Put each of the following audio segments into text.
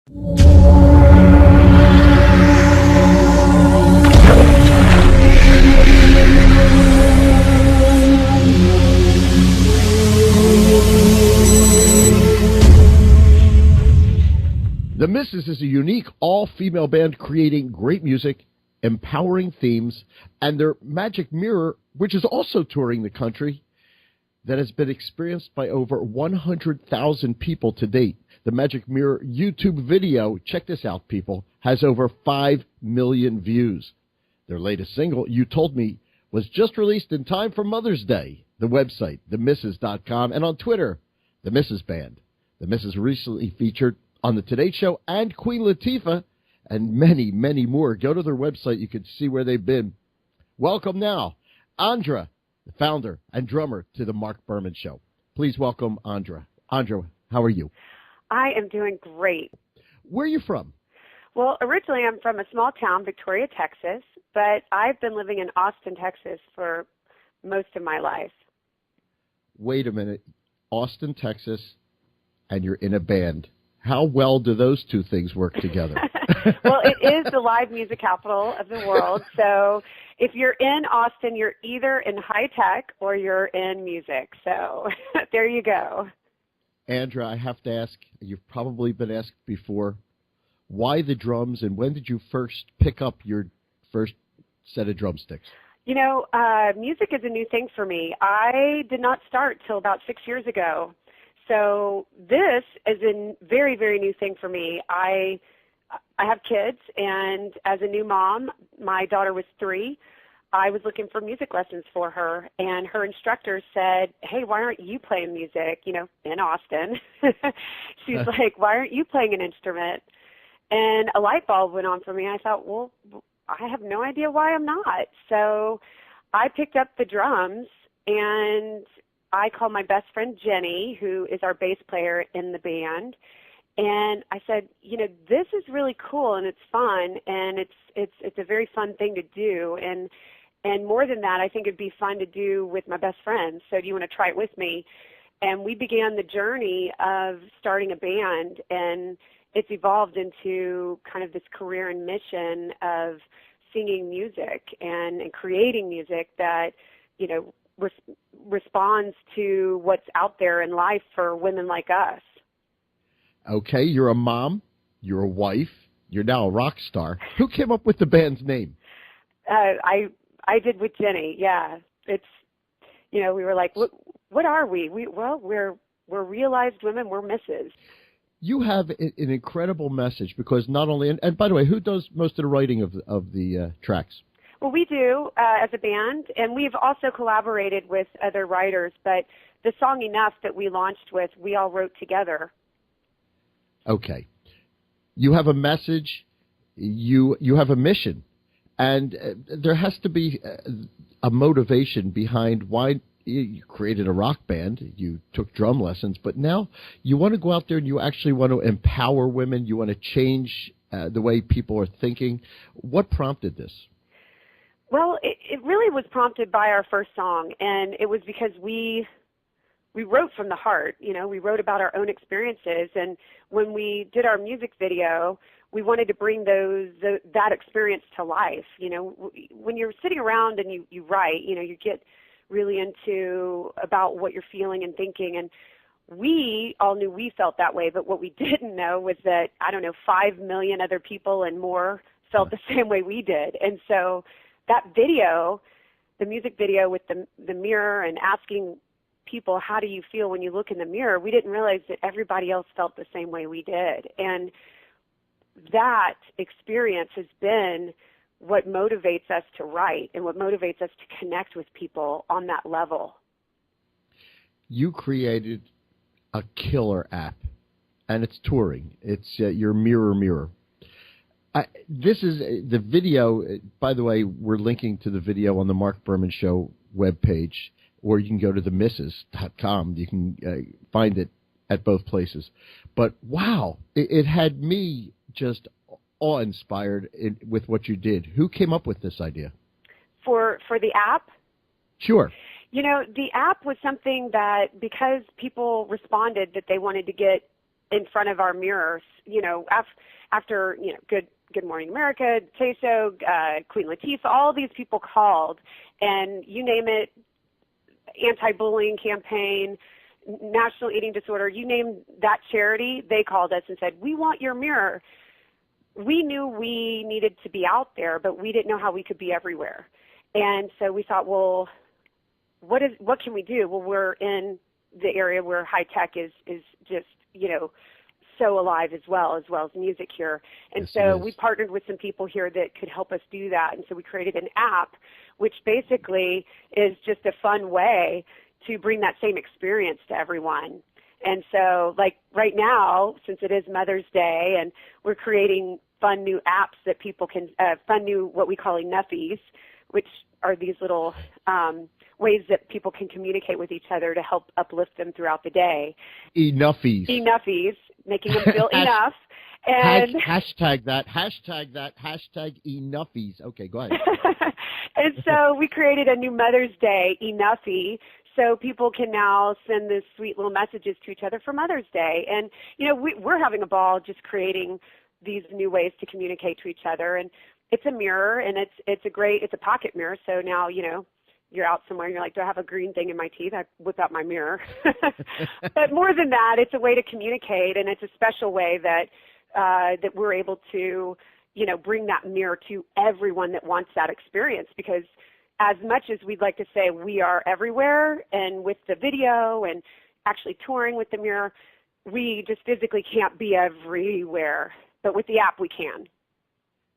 The Misses is a unique all-female band creating great music, empowering themes, and their Magic Mirror, which is also touring the country, that has been experienced by over 100,000 people to date. The Magic Mirror YouTube video, check this out, people, has over 5 million views. Their latest single, You Told Me, was just released in time for Mother's Day. The website, themisses.com, and on Twitter, The Misses Band. The Misses recently featured on The Today Show and Queen Latifah, and many, many more. Go to their website. You can see where they've been. Welcome now, Andra, the founder and drummer to the Marc Berman Show. Please welcome Andra. Andra, how are you? I am doing great. Where are you from? Well, originally I'm from a small town, Victoria, Texas, but I've been living in Austin, Texas for most of my life. Wait a minute. Austin, Texas, and you're in a band. How well do those two things work together? Well, it is the live music capital of the world. So if you're in Austin, you're either in high tech or you're in music. So there you go. Andra, I have to ask, you've probably been asked before, why the drums, and when did you first pick up your first set of drumsticks? You know, music is a new thing for me. I did not start till about 6 years ago. So this is a very, very new thing for me. I have kids, and as a new mom, my daughter was 3. I was looking for music lessons for her, and her instructor said, hey, why aren't you playing music, you know, in Austin? She's like, why aren't you playing an instrument? And a light bulb went on for me. I thought, well, I have no idea why I'm not. So I picked up the drums, and I called my best friend Jenny, who is our bass player in the band, and I said, you know, this is really cool and it's fun, and it's a very fun thing to do, and more than that, I think it'd be fun to do with my best friend. So do you want to try it with me? And we began the journey of starting a band, and it's evolved into kind of this career and mission of singing music and creating music that, you know, responds to what's out there in life for women like us. Okay, you're a mom, you're a wife, you're now a rock star. Who came up with the band's name? I did with Jenny. Yeah, it's, you know, we were like, what are we? We're realized women. We're misses. You have an incredible message, because not only, and by the way, who does most of the writing of the tracks? Well, we do as a band, and we've also collaborated with other writers, but the song Enough that we launched with, we all wrote together. Okay. You have a message, you have a mission, and there has to be a motivation behind why you created a rock band, you took drum lessons, but now you want to go out there and you actually want to empower women, you want to change the way people are thinking. What prompted this? Well, it really was prompted by our first song, and it was because we wrote from the heart. You know, we wrote about our own experiences, and when we did our music video, we wanted to bring that experience to life. You know, when you're sitting around and you write, you know, you get really into about what you're feeling and thinking, and we all knew we felt that way, but what we didn't know was that, 5 million other people and more felt the same way we did. And so that video, the music video with the mirror and asking people, how do you feel when you look in the mirror, we didn't realize that everybody else felt the same way we did. And that experience has been what motivates us to write and what motivates us to connect with people on that level. You created a killer app, and it's touring. It's your Mirror. This is the video. By the way, we're linking to the video on the Marc Berman Show webpage, or you can go to themisses.com. You can find it at both places. But wow, it had me just awe-inspired with what you did. Who came up with this idea? For the app? Sure. You know, the app was something that, because people responded that they wanted to get in front of our mirrors, after, Good Morning America, Queso, Queen Latifah, all these people called, and you name it, anti-bullying campaign, national eating disorder, you name that charity, they called us and said, we want your mirror. We knew we needed to be out there, but we didn't know how we could be everywhere. And so we thought, well, what can we do? Well, we're in the area where high tech is just, so alive as well as music here. And yes, so we partnered with some people here that could help us do that. And so we created an app, which basically is just a fun way to bring that same experience to everyone. And so, like right now, since it is Mother's Day, and we're creating fun new apps that people can, fun new what we call enuffies, which are these little ways that people can communicate with each other to help uplift them throughout the day. Enuffies. Enuffies, making them feel enough. And hashtag enuffies. Okay, go ahead. And so we created a new Mother's Day enuffie, so people can now send these sweet little messages to each other for Mother's Day. And, we're having a ball just creating these new ways to communicate to each other. And it's a mirror, and it's a pocket mirror. So now, you're out somewhere and you're like, do I have a green thing in my teeth? I whip out my mirror. But more than that, it's a way to communicate, and it's a special way that we're able to, bring that mirror to everyone that wants that experience. Because as much as we'd like to say we are everywhere, and with the video and actually touring with the mirror, we just physically can't be everywhere. But with the app, we can.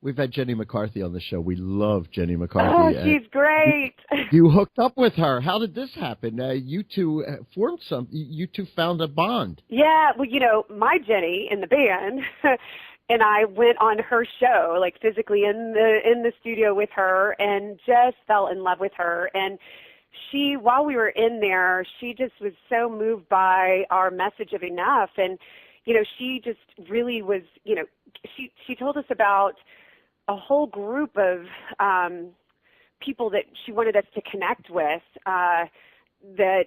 We've had Jenny McCarthy on the show. We love Jenny McCarthy. Oh, she's great. You hooked up with her. How did this happen? You two formed something. You two found a bond. Yeah, well, my Jenny in the band and I went on her show, like physically in the studio with her, and just fell in love with her. And she, while we were in there, she just was so moved by our message of enough. And, she just really was, she told us about a whole group of people that she wanted us to connect with, that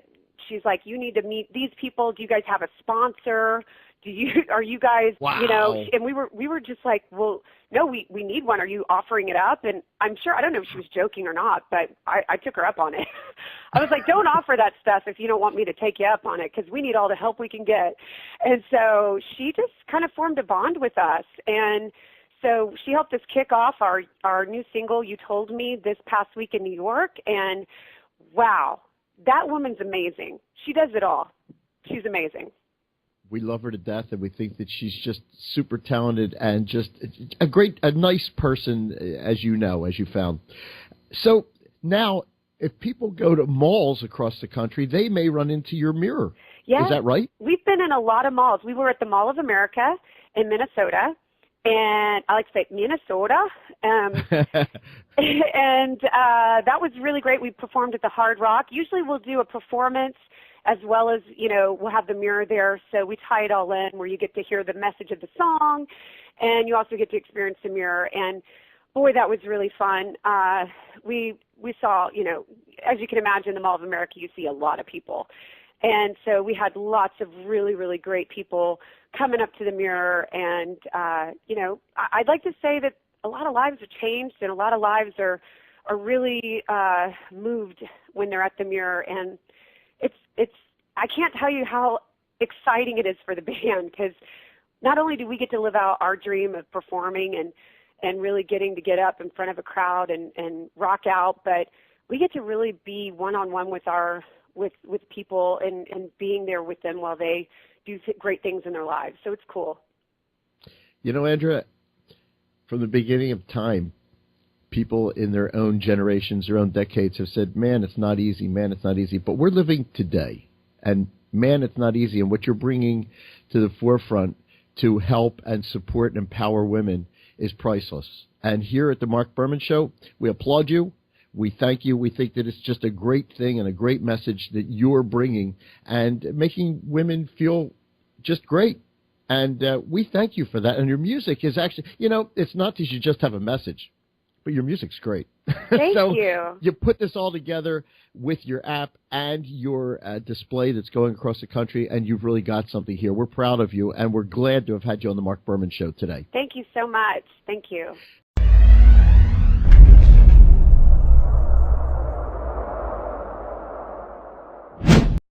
she's like, you need to meet these people. Do you guys have a sponsor? Are you guys, wow. And we were just like, well, no, we need one. Are you offering it up? And I'm sure, I don't know if she was joking or not, but I took her up on it. I was like, don't offer that stuff if you don't want me to take you up on it, because we need all the help we can get. And so she just kind of formed a bond with us. And so she helped us kick off our new single, You Told Me, this past week in New York. And wow, that woman's amazing. She does it all. She's amazing. We love her to death, and we think that she's just super talented and just a nice person, as you found. So now, if people go to malls across the country, they may run into your mirror. Yeah. Is that right? We've been in a lot of malls. We were at the Mall of America in Minnesota, and I like to say Minnesota. And that was really great. We performed at the Hard Rock. Usually we'll do a performance as well as, we'll have the mirror there. So we tie it all in where you get to hear the message of the song, and you also get to experience the mirror. And boy, that was really fun. We saw, as you can imagine, the Mall of America, you see a lot of people. And so we had lots of really, really great people coming up to the mirror. And, I'd like to say that a lot of lives have changed, and a lot of lives are really moved when they're at the mirror. And it's I can't tell you how exciting it is for the band, because not only do we get to live out our dream of performing and really getting to get up in front of a crowd and rock out, but we get to really be one-on-one with people and being there with them while they do great things in their lives. So it's cool. Andra, from the beginning of time, people in their own generations, their own decades have said, man, it's not easy, man, it's not easy. But we're living today, and man, it's not easy. And what you're bringing to the forefront to help and support and empower women is priceless. And here at the Marc Berman Show, we applaud you. We thank you. We think that it's just a great thing and a great message that you're bringing and making women feel just great. And we thank you for that. And your music is actually, it's not that you just have a message. But your music's great. Thank So you. you put this all together with your app and your display that's going across the country, and you've really got something here. We're proud of you, and we're glad to have had you on the Marc Berman Show today. Thank you so much. Thank you.